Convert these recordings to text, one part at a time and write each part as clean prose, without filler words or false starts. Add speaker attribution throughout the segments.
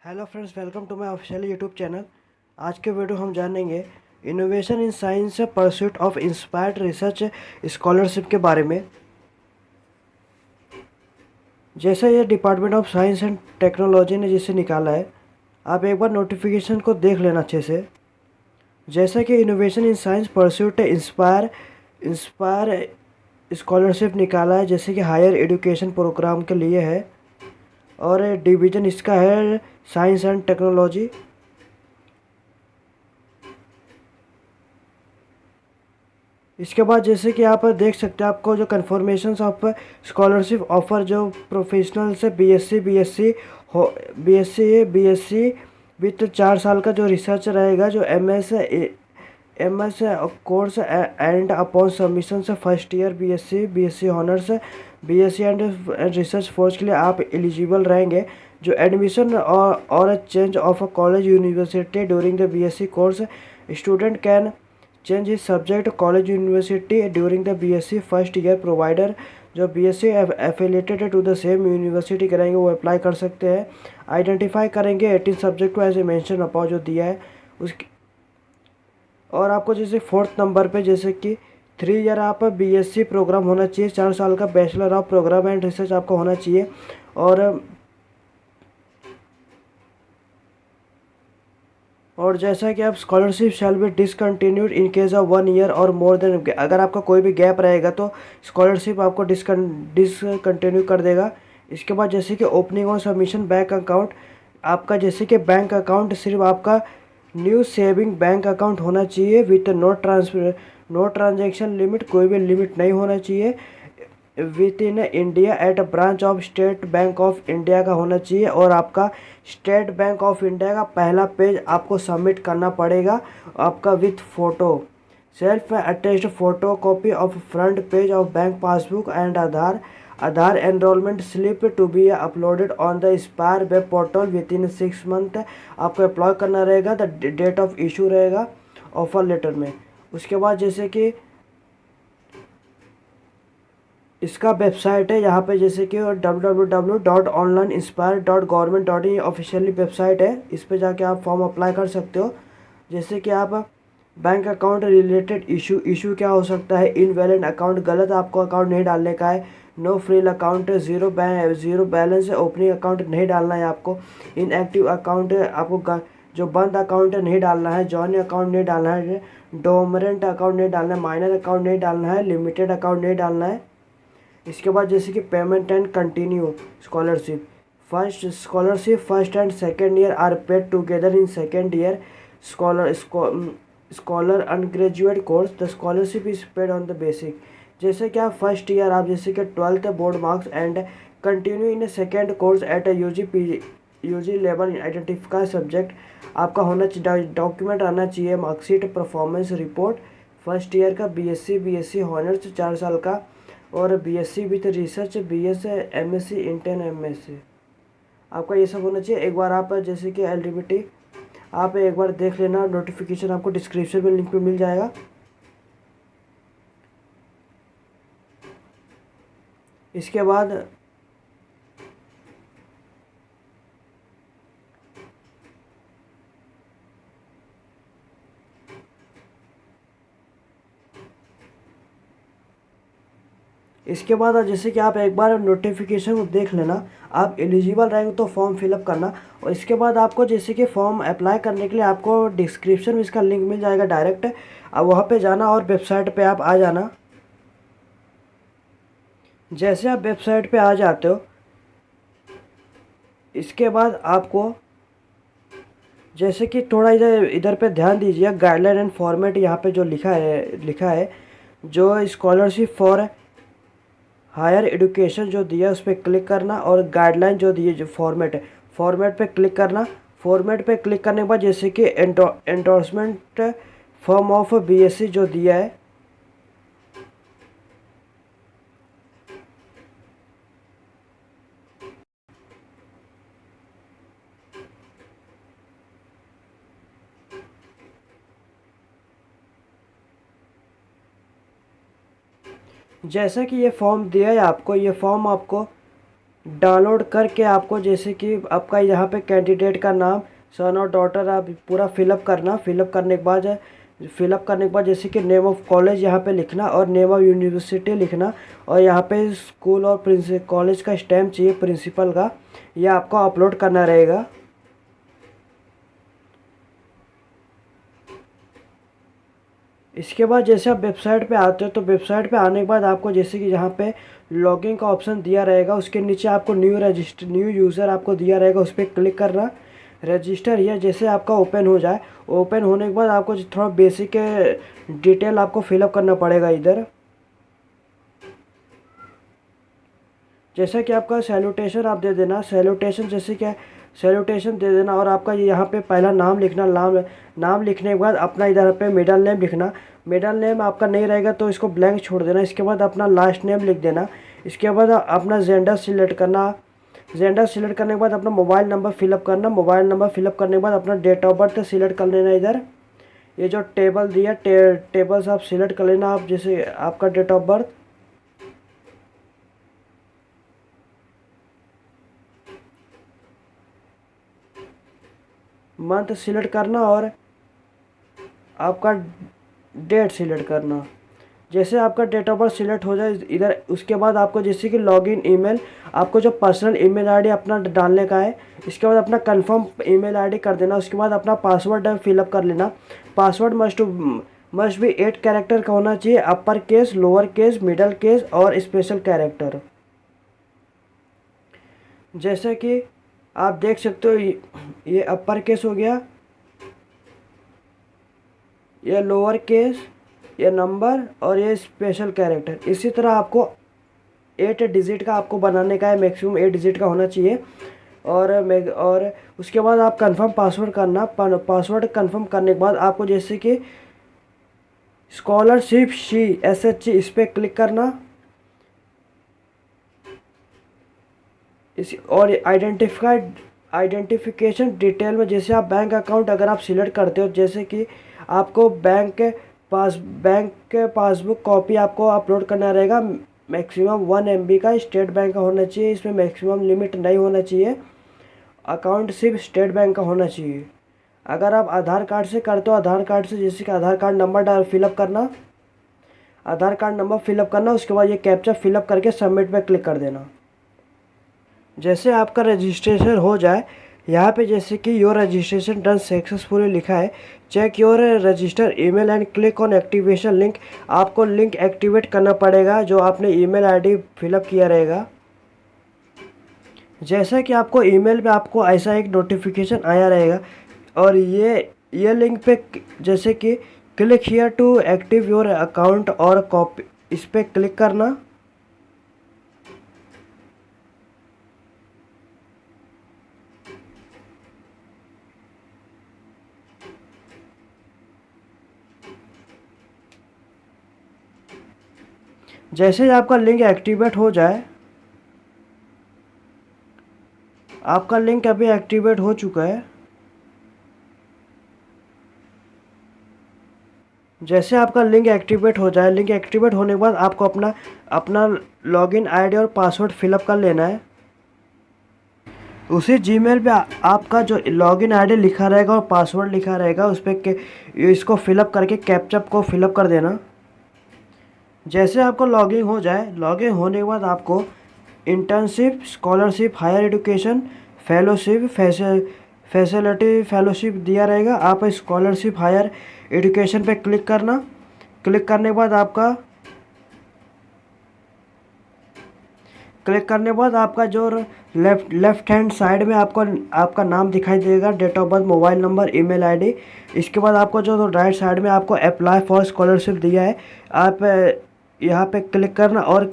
Speaker 1: Hello friends, welcome to my official YouTube channel. आज के video हम जानेंगे innovation in science pursuit of inspired research scholarship के बारे में। जैसे ये department of science and technology ने जिसे निकाला है, आप एक बार नोटिफिकेशन को देख लेना अच्छे से। जैसे कि innovation in science pursuit inspire inspire scholarship निकाला है, जैसे कि हायर एजुकेशन प्रोग्राम के लिए है और डिवीज़न इसका है साइंस एंड टेक्नोलॉजी। इसके बाद जैसे कि आप देख सकते हैं, आपको जो कन्फर्मेशंस ऑफ स्कॉलरशिप ऑफर जो प्रोफेशनल से बीएससी विथ 4 साल का जो रिसर्च रहेगा, जो MS course and upon submission से first year BSc honours BSc and research force के लिए आप एलिजिबल रहेंगे। जो एडमिशन और change of a college university during the BSc course, student can change is subject college university during the BSc first year provider. जो BSc affiliated to the same university कराएंगे वो apply कर सकते हैं। Identify करेंगे 18 subject को ऐसे mention अपाउ जो दिया है उसकी। और आपको जैसे फोर्थ नंबर पे जैसे कि 3 ईयर आप बीएससी प्रोग्राम होना चाहिए, 4 साल का bachelor of program and research आपका होना चाहिए। और जैसा कि आप scholarship shall be discontinued in case of 1 year और मोर देन। अगर आपका कोई भी गैप रहेगा तो स्कॉलरशिप आपको डिसकंटिन्यू कर देगा। इसके बाद जैसे कि ओपनिंग और सबमिशन बैंक अकाउंट, आपका जैसे कि बैंक अकाउंट सिर्फ आपका न्यू सेविंग बैंक अकाउंट होना चाहिए विथ नो ट्रांजेक्शन लिमिट, कोई भी लिमिट नहीं होना चाहिए। With in India at a branch of state bank of India का होना चाहिए। और आपका स्टेट बैंक ऑफ इंडिया का पहला पेज आपको सबमिट करना पड़ेगा आपका with photo, self attested photo copy of front page of bank passbook and Aadhaar enrolment slip to be uploaded on the spire web portal within 6 month. आपको apply करना रहेगा, the date of issue रहेगा offer letter में। उसके बाद जैसे कि इसका वेबसाइट है, यहाँ पे जैसे कि www.onlineinspire.government.in ऑफिशियली वेबसाइट है। इस पे जाके आप फॉर्म अप्लाई कर सकते हो। जैसे कि आप बैंक अकाउंट रिलेटेड इशू क्या हो सकता है, इनवैलिड अकाउंट, गलत आपको अकाउंट नहीं डालने का है। No frill account, zero balance opening account नहीं डालना है आपको। इनएक्टिव अकाउंट आपको जो बंद अकाउंट है नहीं डालना है। जॉइन अकाउंट नहीं डालना है। डोमरेंट अकाउंट नहीं डालना है। माइनर अकाउंट नहीं डालना है। लिमिटेड अकाउंट नहीं डालना है। इसके बाद जैसे कि payment and continue scholarship, first and second year are paid together in second year scholar undergraduate course, the scholarship is paid on the basic. जैसे कि आप फर्स्ट ईयर आप जैसे कि 12th board marks and continue in second course at UG level identify subject आपका होना चाहिए। Document आना चाहिए, marksheet, performance report, first year का बीएससी हॉनर्स 4 साल का, और BSc with research, BS MSc intern MSc आपका ये सब होना चाहिए। एक बार आप जैसे कि एलिजिबिलिटी आप एक बार देख लेना, नोटिफिकेशन आपको डिस्क्रिप्शन में लिंक पे मिल जाएगा। इसके बाद जैसे कि आप एक बार नोटिफिकेशन को देख लेना, आप एलिजिबल रहेंगे तो फॉर्म फिलअप करना। और इसके बाद आपको जैसे कि फॉर्म अप्लाई करने के लिए आपको डिस्क्रिप्शन में इसका लिंक मिल जाएगा डायरेक्ट, अब वहाँ पे जाना और वेबसाइट पे आप आ जाना। जैसे आप वेबसाइट पे आ जाते हो, इसके बाद आपको जैसे कि थोड़ा इधर इधर पे ध्यान दीजिए, गाइडलाइन एंड फॉर्मेट यहाँ पे जो लिखा है जो स्कॉलरशिप फॉर हायर एजुकेशन जो दिया है उस पर क्लिक करना, और गाइडलाइन जो दिए जो फॉर्मेट है, फॉर्मेट पे क्लिक करना। फॉर्मेट पे क्लिक करने के बाद जैसे कि एंडोर्समेंट फॉर्म ऑफ बीएससी जो दिया है, जैसा कि ये फॉर्म दिया है आपको, ये फॉर्म आपको डाउनलोड करके आपको जैसे कि आपका यहाँ पे कैंडिडेट का नाम, सन और डॉटर आप पूरा फिलअप करना। फिलअप करने के बाद जैसे कि नेम ऑफ़ कॉलेज यहाँ पे लिखना और नेम ऑफ़ यूनिवर्सिटी लिखना, और यहाँ पे स्कूल और कॉलेज का स्टैम्प चाहिए प्रिंसिपल का, ये आपको अपलोड करना रहेगा। इसके बाद जैसे आप वेबसाइट पे आते हो तो वेबसाइट पे आने के बाद आपको जैसे कि यहाँ पे लॉगिन का ऑप्शन दिया रहेगा, उसके नीचे आपको न्यू यूज़र आपको दिया रहेगा, उस पर क्लिक करना। रजिस्टर या जैसे आपका ओपन हो जाए, ओपन होने के बाद आपको थोड़ा बेसिक डिटेल आपको फिलअप करना पड़ेगा इधर। जैसा कि आपका सैल्यूटेशन आप दे देना, सैल्यूटेशन जैसे क्या सैल्यूटेशन दे देना, और आपका यहाँ पे पहला नाम लिखना। नाम लिखने के बाद अपना इधर पे मिडल नेम लिखना। मिडल नेम आपका नहीं रहेगा तो इसको ब्लैंक छोड़ देना। इसके बाद अपना लास्ट नेम लिख देना। इसके बाद अपना जेंडर सिलेक्ट करना। जेंडर सिलेक्ट करने के बाद अपना मोबाइल नंबर फिलअप करना। मोबाइल नंबर फिलअप करने के बाद अपना डेट ऑफ बर्थ सिलेक्ट कर लेना। इधर ये जो टेबल दिया टेबल्स आप सिलेक्ट कर लेना। आप जैसे आपका date of birth, month select करना और आपका डेट सिलेक्ट करना। जैसे आपका डेट ऑफ बर्थ सिलेक्ट हो जाए इधर, उसके बाद आपको जैसे कि लॉगिन ईमेल, आपको जो पर्सनल ईमेल आईडी अपना डालने का है। इसके बाद अपना कंफर्म ईमेल आईडी कर देना। उसके बाद अपना पासवर्ड फिलअप कर लेना। पासवर्ड मस्ट भी 8 कैरेक्टर का होना चाहिए, upper case, lower case, middle case और स्पेशल कैरेक्टर। जैसे कि आप देख सकते हो ये अपर केस हो गया, ये लोअर केस, ये नंबर और ये स्पेशल कैरेक्टर। इसी तरह आपको 8 डिजिट का आपको बनाने का है, मैक्सिमम 8 डिजिट का होना चाहिए। और उसके बाद आप कंफर्म पासवर्ड करना। पासवर्ड कंफर्म करने के बाद आपको जैसे कि स्कॉलरशिप SHC इस पर क्लिक करना। इस और आइडेंटिफिकेशन डिटेल में जैसे आप बैंक अकाउंट अगर आप सिलेक्ट करते हो, जैसे कि आपको बैंक के पासबुक कॉपी आपको अपलोड करना रहेगा। मैक्सिमम 1 MB का स्टेट बैंक का होना चाहिए, इसमें मैक्सिमम लिमिट नहीं होना चाहिए। अकाउंट सिर्फ स्टेट बैंक का होना चाहिए। अगर आप आधार कार्ड से करते हो, आधार कार्ड से जैसे कि आधार कार्ड नंबर फिलअप करना। आधार कार्ड नंबर फिलअप करना, उसके बाद ये कैप्चा फिलअप करके सबमिट पे क्लिक कर देना। जैसे आपका रजिस्ट्रेशन हो जाए, यहाँ पे जैसे कि योर रजिस्ट्रेशन डन सक्सेसफुली लिखा है, check your register email and click on activation link. आपको लिंक एक्टिवेट करना पड़ेगा जो आपने ईमेल आईडी फिलअप किया रहेगा। जैसा कि आपको ईमेल पे आपको ऐसा एक नोटिफिकेशन आया रहेगा, और ये लिंक पे जैसे कि click here to active your account और कॉपी, इस पर क्लिक करना। जैसे ही आपका लिंक एक्टिवेट हो जाए, आपका लिंक अभी एक्टिवेट हो चुका है। जैसे आपका लिंक एक्टिवेट हो जाए, लिंक एक्टिवेट होने के बाद आपको अपना लॉगिन आईडी और पासवर्ड फिलअप कर लेना है। उसी जीमेल पे आपका जो लॉगिन आईडी लिखा रहेगा और पासवर्ड लिखा रहेगा, उस पर इसको फिलअप करके कैप्चा को फिलअप कर देना। जैसे आपको लॉगिन हो जाए, लॉगिन होने के बाद आपको internship, scholarship, higher education, fellowship, facility fellowship दिया रहेगा। आप स्कॉलरशिप हायर एजुकेशन पे क्लिक करना। क्लिक करने के बाद आपका जो लेफ्ट हैंड साइड में आपका नाम दिखाई देगा, date of birth, mobile number, email ID. इसके बाद आपको जो राइट साइड में आपको अप्लाई फॉर स्कॉलरशिप दिया है, आप यहाँ पे क्लिक करना और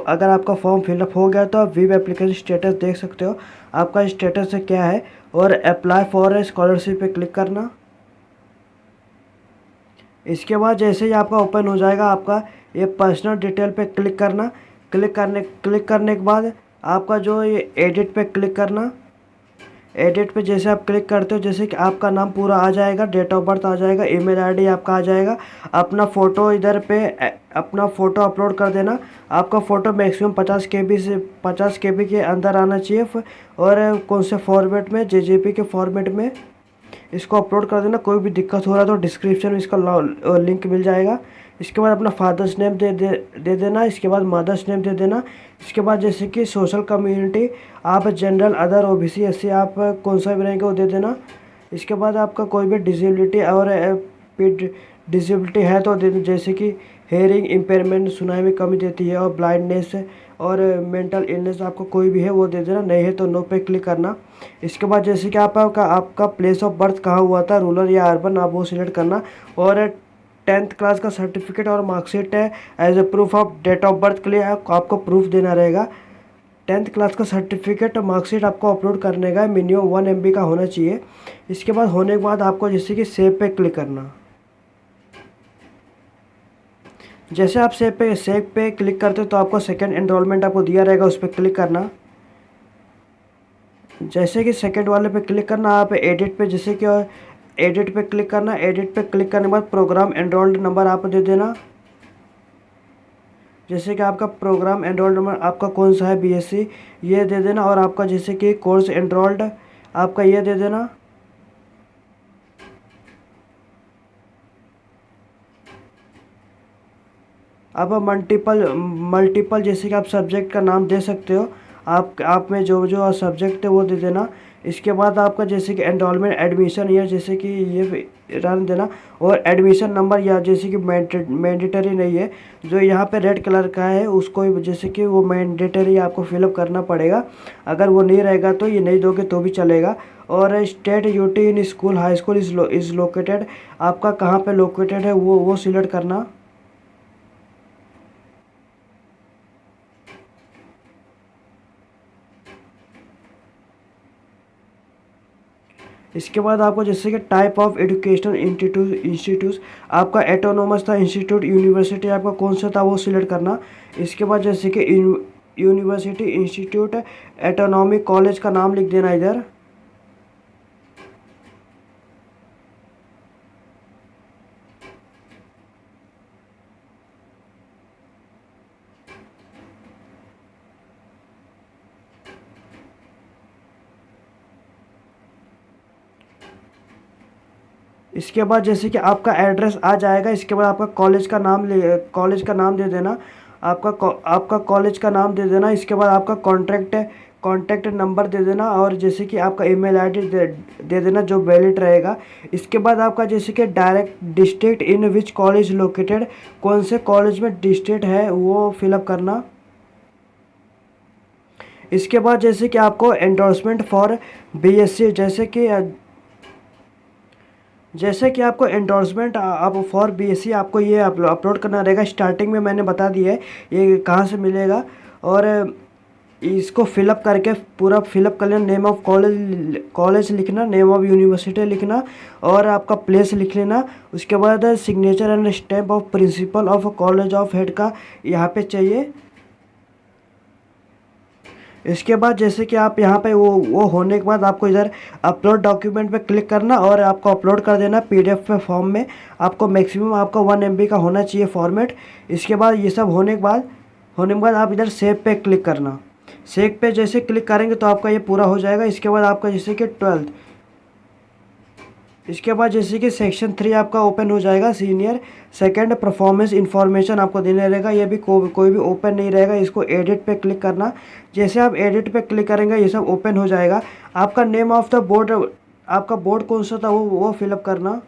Speaker 1: अगर आपका फॉर्म फिलअप हो गया तो आप व्यू एप्लीकेशन स्टेटस देख सकते हो, आपका स्टेटस क्या है, और अप्लाई फॉर स्कॉलरशिप पे क्लिक करना। इसके बाद जैसे ही आपका ओपन हो जाएगा, आपका ये पर्सनल डिटेल पे क्लिक करना। क्लिक करने के बाद आपका जो ये एडिट पे क्लिक करना। एडिट पे जैसे आप क्लिक करते हो, जैसे कि आपका नाम पूरा आ जाएगा, डेट ऑफ बर्थ आ जाएगा, ईमेल आईडी आपका आ जाएगा। अपना फ़ोटो इधर पे अपना फ़ोटो अपलोड कर देना। आपका फ़ोटो मैक्सिमम 50 KB से 50 KB के अंदर आना चाहिए। और कौन से फॉर्मेट में, JPG के फॉर्मेट में इसको अपलोड कर देना। कोई भी दिक्कत हो रहा है तो डिस्क्रिप्शन में इसका लिंक मिल जाएगा। इसके बाद अपना फादर्स नेम दे देना। इसके बाद मदर्स नेम दे देना। इसके बाद जैसे कि सोशल कम्युनिटी आप जनरल, अदर, OBC, SC आप कौन सा भी रहेंगे वो दे देना। इसके बाद आपका कोई भी डिसेबिलिटी और डिसेबिलिटी है तो दे, जैसे कि हेयरिंग इम्पेयरमेंट, सुनाई में कमी देती है, और ब्लाइंडनेस और मेंटल इलनेस आपको कोई भी है वो दे देना। नहीं है तो नो पे क्लिक करना। इसके बाद जैसे कि आपका प्लेस ऑफ बर्थ कहाँ हुआ था, रूरल या अर्बन, आप वो सिलेक्ट करना। और 10th क्लास का सर्टिफिकेट और मार्कशीट है as a proof of date of birth के लिए आपको प्रूफ देना रहेगा। 10th क्लास का सर्टिफिकेट और मार्कशीट आपको अपलोड करने का मिनिमम 1 MB का होना चाहिए। इसके बाद होने के बाद आपको जैसे कि सेव पे क्लिक करना। जैसे आप सेव पे क्लिक करते हो तो आपको सेकंड एनरोलमेंट आपको दिया रहेगा, उस पर क्लिक करना। जैसे कि सेकंड वाले पे क्लिक करना, आप एडिट पे जैसे कि एडिट पे क्लिक करना। एडिट पे क्लिक करने के बाद प्रोग्राम एनरोल्ड नंबर आप दे देना। जैसे कि आपका प्रोग्राम एनरोल्ड नंबर आपका कौन सा है, BSc, ये दे देना। और आपका जैसे कि कोर्स एनरोल्ड आपका ये दे देना। अब मल्टीपल जैसे कि आप सब्जेक्ट का नाम दे सकते हो। आप में जो जो सब्जेक्ट है वो दे देना। इसके बाद आपका जैसे कि एनरोलमेंट एडमिशन ईयर जैसे कि ये रन देना। और एडमिशन नंबर या जैसे कि मैंडेटरी नहीं है, जो यहाँ पे रेड कलर का है उसको जैसे कि वो मैंडेटरी आपको फिलअप करना पड़ेगा। अगर वो नहीं रहेगा तो ये नहीं दोगे तो भी चलेगा। और state UT in school high school is located, आपका कहाँ पे लोकेटेड है वो सिलेक्ट करना। इसके बाद आपको जैसे कि टाइप ऑफ एजुकेशनल इंस्टीट्यूट आपका एटोनोमस था, इंस्टीट्यूट, यूनिवर्सिटी आपका कौन सा था वो सिलेक्ट करना। इसके बाद जैसे कि यूनिवर्सिटी, इंस्टीट्यूट, एटोनॉमिक कॉलेज का नाम लिख देना इधर। इसके बाद जैसे कि आपका एड्रेस आ जाएगा। इसके बाद आपका कॉलेज का नाम दे देना। आपका कॉलेज का नाम दे देना। इसके बाद आपका कॉन्टैक्ट नंबर दे देना। और जैसे कि आपका ईमेल आईडी दे देना जो वैलिड रहेगा। इसके बाद आपका जैसे कि direct district in which college located, कौन से कॉलेज में डिस्ट्रिक्ट है वो फिलअप करना। इसके बाद जैसे कि आपको एंडोर्समेंट फॉर BSc जैसे कि आपको एंडोर्समेंट आप फॉर BSc आपको ये अपलोड करना रहेगा। स्टार्टिंग में मैंने बता दिया है ये कहाँ से मिलेगा। और इसको फिलअप करके पूरा फिलअप कर लेना। नेम ऑफ कॉलेज लिखना, नेम ऑफ यूनिवर्सिटी लिखना, और आपका प्लेस लिख लेना। उसके बाद signature and stamp of principle of college of head का यहाँ पे चाहिए। इसके बाद जैसे कि आप यहाँ पे वो होने के बाद आपको इधर अपलोड डॉक्यूमेंट पे क्लिक करना और आपको अपलोड कर देना PDF पे फॉर्म में। आपको मैक्सिमम आपका 1 MB का होना चाहिए फॉर्मेट। इसके बाद ये सब होने के बाद आप इधर सेव पे क्लिक करना। सेव पे जैसे क्लिक करेंगे तो आपका ये पूरा हो जाएगा। इसके बाद आपका जैसे कि 12th, इसके बाद जैसे कि सेक्शन 3 आपका ओपन हो जाएगा, सीनियर सेकंड परफॉर्मेंस इन्फॉर्मेशन आपको देने रहेगा। ये भी कोई भी ओपन नहीं रहेगा। इसको एडिट पे क्लिक करना। जैसे आप एडिट पे क्लिक करेंगे ये सब ओपन हो जाएगा। आपका नेम ऑफ द बोर्ड, आपका बोर्ड कौन सा था वो फिलअप करना।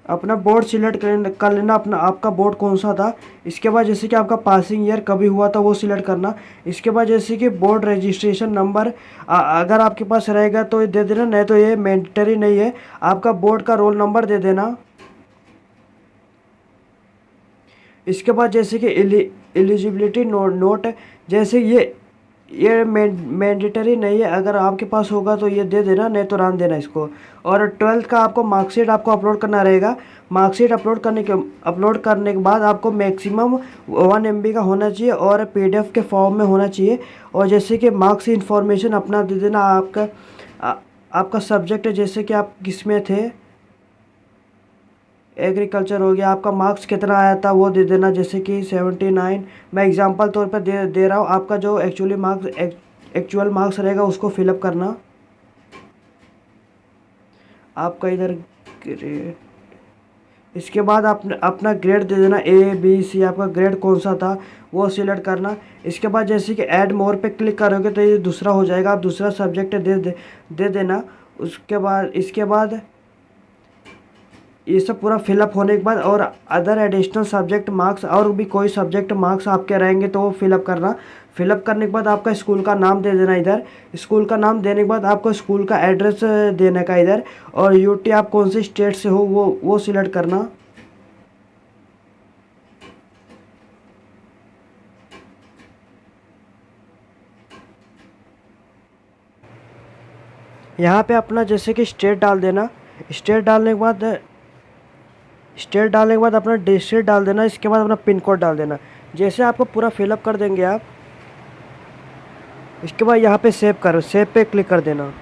Speaker 1: अपना बोर्ड सिलेक्ट कर लेना, आपका बोर्ड कौन सा था। इसके बाद जैसे कि आपका पासिंग ईयर कभी हुआ था वो सिलेक्ट करना। इसके बाद जैसे कि बोर्ड रजिस्ट्रेशन नंबर अगर आपके पास रहेगा तो दे देना, नहीं तो ये मैंडेटरी नहीं है। आपका बोर्ड का रोल नंबर दे देना। इसके बाद जैसे कि एलिजिबिलिटी नोट, जैसे ये मैंडेटरी नहीं है, अगर आपके पास होगा तो ये दे देना, नहीं तो रहने देना इसको। और 12th का आपको मार्कशीट आपको अपलोड करना रहेगा। मार्कशीट अपलोड करने के बाद आपको मैक्सिमम 1 MB का होना चाहिए और PDF के फॉर्म में होना चाहिए। और जैसे कि मार्क्स इन्फॉर्मेशन अपना दे देना, आपका सब्जेक्ट है, जैसे कि आप किस में थे, एग्रीकल्चर हो गया, आपका मार्क्स कितना आया था वो दे देना, जैसे कि 79। मैं एग्जांपल तौर पर दे रहा हूँ, आपका जो एक्चुअल मार्क्स रहेगा उसको फिलअप करना। आपका इधर ग्रेड, इसके बाद आप अपना ग्रेड दे देना, A B C, आपका ग्रेड कौन सा था वो सिलेक्ट करना। इसके बाद जैसे कि ऐड मोर पे क्लिक करोगे तो ये दूसरा हो जाएगा, आप दूसरा सब्जेक्ट दे देना। उसके बाद इसके बाद ये सब पूरा फिलअप होने के बाद और अदर एडिशनल सब्जेक्ट मार्क्स, और भी कोई सब्जेक्ट मार्क्स आपके रहेंगे तो वो फिलअप करना। फिलअप करने के बाद आपका स्कूल का नाम दे देना इधर। स्कूल का नाम देने के बाद आपको स्कूल का एड्रेस देने का इधर। और UT आप कौन से स्टेट से हो वो सिलेक्ट करना। यहाँ पे अपना जैसे कि स्टेट डाल देना। स्टेट डालने के बाद अपना डिस्ट्रिक्ट डाल देना। इसके बाद अपना पिन कोड डाल देना। जैसे आपको पूरा फिलअप कर देंगे आप, इसके बाद यहाँ पे सेव करो, सेव पे क्लिक कर देना।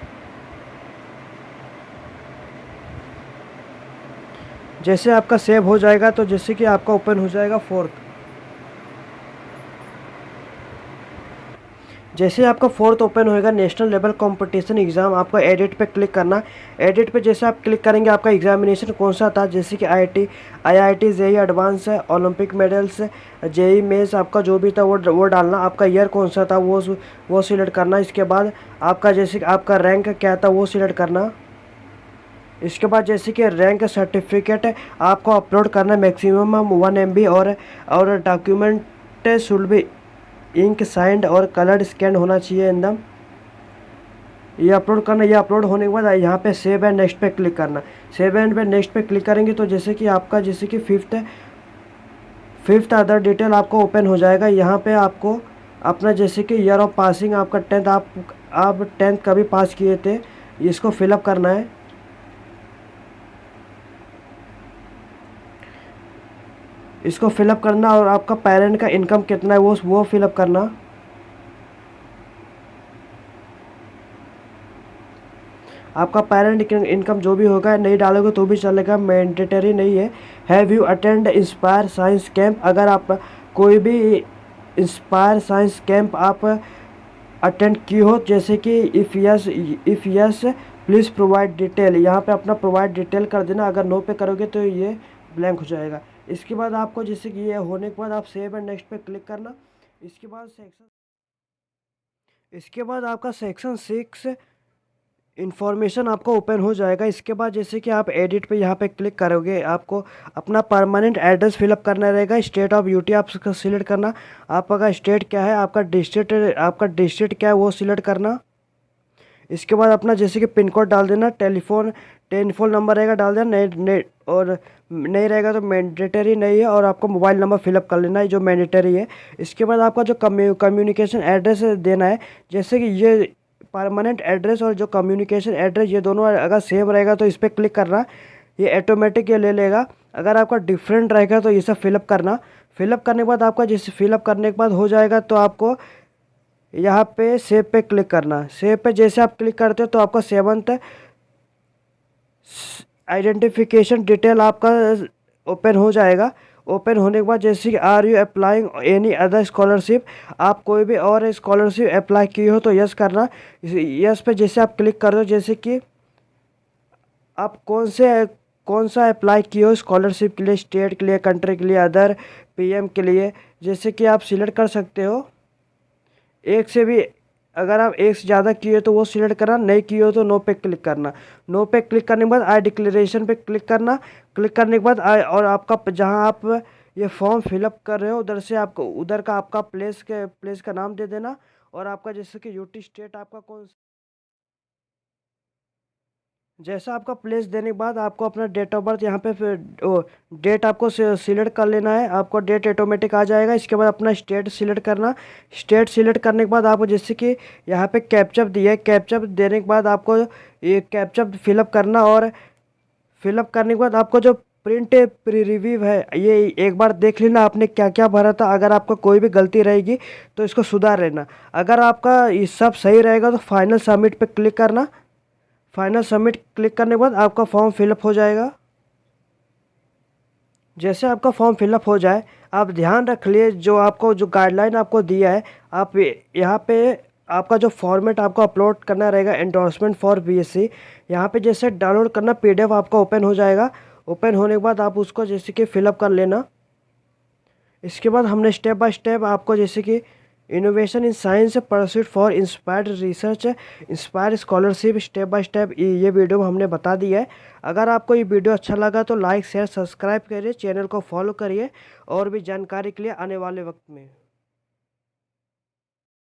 Speaker 1: जैसे आपका सेव हो जाएगा तो जैसे कि आपका ओपन हो जाएगा 4th। जैसे आपका 4th ओपन होएगा, नेशनल लेवल कंपटीशन एग्ज़ाम, आपको एडिट पे क्लिक करना। एडिट पे जैसे आप क्लिक करेंगे, आपका एग्जामिनेशन कौन सा था, जैसे कि IIT JEE advance, Olympic medals, JEE mains, आपका जो भी था वो डालना। आपका ईयर कौन सा था वो सिलेक्ट करना। इसके बाद आपका जैसे कि आपका रैंक क्या था वो सिलेक्ट करना। इसके बाद जैसे कि रैंक सर्टिफिकेट आपको अपलोड करना, मैक्सिमम 1 MB। और document should be ink signed और कलर्ड स्कैन होना चाहिए एकदम। ये अपलोड करना। ये अपलोड होने के बाद यहाँ पे सेव एंड नेक्स्ट पे क्लिक करना। सेव एंड पे नेक्स्ट पे क्लिक करेंगे तो जैसे कि आपका जैसे कि फिफ्थ अदर डिटेल आपको ओपन हो जाएगा। यहाँ पे आपको अपना जैसे कि ईयर ऑफ पासिंग, आपका 10th, आप 10th कभी पास किए थे, इसको फिलअप करना है। इसको फिलअप करना और आपका पेरेंट का इनकम कितना है वो फिलअप करना। आपका पेरेंट इनकम जो भी होगा, नहीं डालोगे तो भी चलेगा, मैंडेटरी नहीं है। Have you attend inspire science camp, अगर आप कोई भी इंस्पायर साइंस कैंप आप अटेंड की हो, जैसे कि if yes please provide detail, यहाँ पे अपना प्रोवाइड डिटेल कर देना। अगर नो पे करोगे तो ये ब्लैंक हो जाएगा। इसके बाद आपको जैसे कि ये होने के बाद आप सेव एंड नेक्स्ट पे क्लिक करना। इसके बाद आपका सेक्शन 6 इन्फॉर्मेशन आपको ओपन हो जाएगा। इसके बाद जैसे कि आप एडिट पे यहाँ पे क्लिक करोगे, आपको अपना परमानेंट एड्रेस फिलअप करना रहेगा। स्टेट ऑफ UT आपको सिलेक्ट करना। आपका स्टेट क्या है, आपका डिस्ट्रिक्ट क्या है वो सिलेक्ट करना। इसके बाद अपना जैसे कि पिन कोड डाल देना। टेलीफोन नंबर रहेगा डाल देना, और नहीं रहेगा तो मैंडेटरी नहीं है। और आपको मोबाइल नंबर फिलअप कर लेना है जो मैंडेटरी है। इसके बाद आपका जो कम्युनिकेशन एड्रेस देना है, जैसे कि ये परमानेंट एड्रेस और जो कम्युनिकेशन एड्रेस, ये दोनों अगर सेम रहेगा तो इस पर क्लिक करना, ये ऑटोमेटिक ये ले लेगा। अगर आपका डिफरेंट रहेगा तो ये सब फिलअप करना। फिलअप करने के बाद आपका जैसे फिलअप करने के बाद हो जाएगा तो आपको यहाँ पे सेव पे क्लिक करना। सेव पे जैसे आप क्लिक करते हो तो आपका 7th आइडेंटिफिकेशन डिटेल आपका ओपन हो जाएगा। ओपन होने के बाद जैसे कि are you applying any other scholarship, आप कोई भी और स्कॉलरशिप अप्लाई की हो तो यस करना। यस पे जैसे आप क्लिक कर दो, जैसे कि आप कौन सा अप्लाई किए हो स्कॉलरशिप के लिए, स्टेट के लिए, कंट्री के लिए, अदर PM के लिए, जैसे कि आप सिलेक्ट कर सकते हो। एक से भी अगर आप एक से ज़्यादा किए तो वो सिलेक्ट करना, नहीं किए हो तो नो पे क्लिक करना। नो पे क्लिक करने के बाद आई डिक्लेरेशन पे क्लिक करना। क्लिक करने के बाद आई, और आपका जहां आप ये फॉर्म फिलअप कर रहे हो उधर से आपको उधर का आपका प्लेस का नाम दे देना। और आपका जैसे कि UT स्टेट आपका कौन, जैसा आपका प्लेस देने के बाद आपको अपना डेट ऑफ बर्थ यहाँ पे फिर डेट आपको सिलेक्ट कर लेना है। आपको डेट ऑटोमेटिक आ जाएगा। इसके बाद अपना स्टेट सिलेक्ट करना। स्टेट सिलेक्ट करने के बाद आपको जैसे कि यहाँ पे कैप्चर दिया है, कैप्चर देने के बाद आपको ये कैप्चर फिलअप करना, और फिलअप करने के बाद आपको जो प्रिंट प्री रिव्यू है ये एक बार देख लेना आपने क्या क्या भरा था। अगर आपका कोई भी गलती रहेगी तो इसको सुधार लेना। अगर आपका ये सब सही रहेगा तो फाइनल सबमिट पे क्लिक करना। फाइनल सबमिट क्लिक करने के बाद आपका फॉर्म फिलअप हो जाएगा। जैसे आपका फॉर्म फिलअप हो जाए, आप ध्यान रख लिए जो आपको जो गाइडलाइन आपको दिया है, आप यहाँ पे आपका जो फॉर्मेट आपको अपलोड करना रहेगा एंडोर्समेंट फॉर बीएससी। यहाँ पे जैसे डाउनलोड करना पीडीएफ आपका ओपन हो जाएगा। ओपन होने के बाद आप उसको जैसे कि फिलअप कर लेना। इसके बाद हमने स्टेप बाय स्टेप आपको जैसे कि innovation in science pursuit for inspired research, inspire scholarship, step by step ये वीडियो में हमने बता दिया है। अगर आपको ये वीडियो अच्छा लगा तो लाइक शेयर सब्सक्राइब करिए, चैनल को फॉलो करिए और भी जानकारी के लिए आने वाले वक्त में।